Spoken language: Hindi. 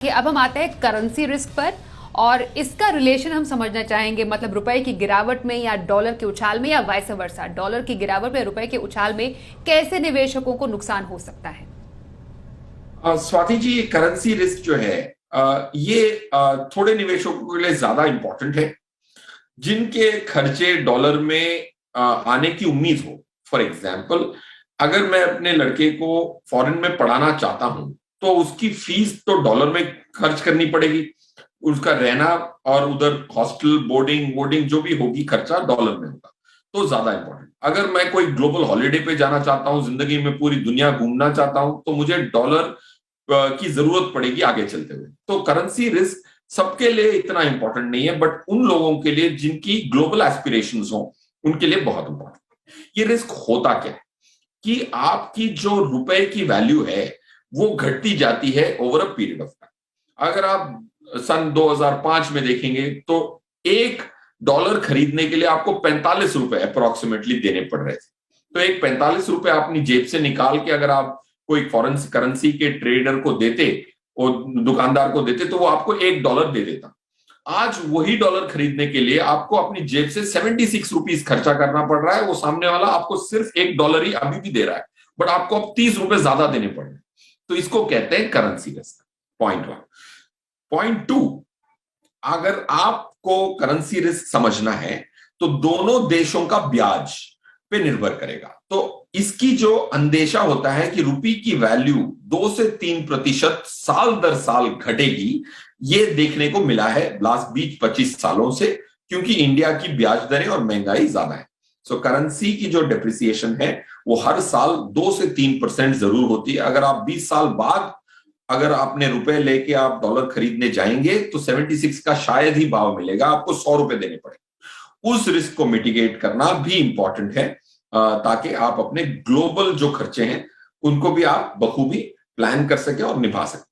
अब हम आते हैं करेंसी रिस्क पर और इसका रिलेशन हम समझना चाहेंगे, मतलब रुपए की गिरावट में या डॉलर के उछाल में या वाइस वर्सा, डॉलर की गिरावट में रुपए के उछाल में कैसे निवेशकों को नुकसान हो सकता है। स्वाति जी, ये करेंसी रिस्क जो है ये थोड़े निवेशकों के लिए ज्यादा इंपॉर्टेंट है जिनके खर्चे डॉलर में आने की उम्मीद हो। फॉर एग्जाम्पल, अगर मैं अपने लड़के को फॉरेन में पढ़ाना चाहता हूं तो उसकी फीस तो डॉलर में खर्च करनी पड़ेगी, उसका रहना और उधर हॉस्टल बोर्डिंग वोर्डिंग जो भी होगी खर्चा डॉलर में होगा, तो ज्यादा इंपॉर्टेंट। अगर मैं कोई ग्लोबल हॉलिडे पे जाना चाहता हूं, जिंदगी में पूरी दुनिया घूमना चाहता हूं, तो मुझे डॉलर की जरूरत पड़ेगी आगे चलते हुए। तो करेंसी रिस्क सबके लिए इतना इंपॉर्टेंट नहीं है, बट उन लोगों के लिए जिनकी ग्लोबल एस्पिरेशंस हो उनके लिए बहुत इंपॉर्टेंट। ये रिस्क होता क्या है कि आपकी जो रुपए की वैल्यू है वो घटती जाती है over a period of time. अगर आप सन 2005 में देखेंगे तो एक डॉलर खरीदने के लिए आपको 45 रुपए अप्रोक्सीमेटली देने पड़ रहे थे। तो एक 45 रुपए अपनी जेब से निकाल के अगर आप कोई फॉरेन करेंसी के ट्रेडर को देते और दुकानदार को देते तो वो आपको $1 दे देता। आज वही डॉलर खरीदने के लिए आपको अपनी जेब से 76 रुपीज खर्चा करना पड़ रहा है। वो सामने वाला आपको सिर्फ $1 ही अभी भी दे रहा है, बट आपको अब 30 रुपए ज्यादा देने पड़ रहे हैं। तो इसको कहते हैं करेंसी रिस्क। पॉइंट 1। पॉइंट 2, अगर आपको करेंसी रिस्क समझना है तो दोनों देशों का ब्याज पे निर्भर करेगा। तो इसकी जो अंदेशा होता है कि रुपये की वैल्यू 2 से 3% साल दर साल घटेगी, ये देखने को मिला है लास्ट 20-25 सालों से, क्योंकि इंडिया की ब्याज दरें और महंगाई ज्यादा है। सो करेंसी की जो डेप्रिसिएशन है वो हर साल 2 से 3% जरूर होती है। अगर आप 20 साल बाद अगर आपने रुपए लेके आप डॉलर खरीदने जाएंगे तो 76 का शायद ही भाव मिलेगा, आपको 100 रुपए देने पड़े। उस रिस्क को मिटिगेट करना भी इंपॉर्टेंट है ताकि आप अपने ग्लोबल जो खर्चे हैं उनको भी आप बखूबी प्लान कर सके और निभा सके।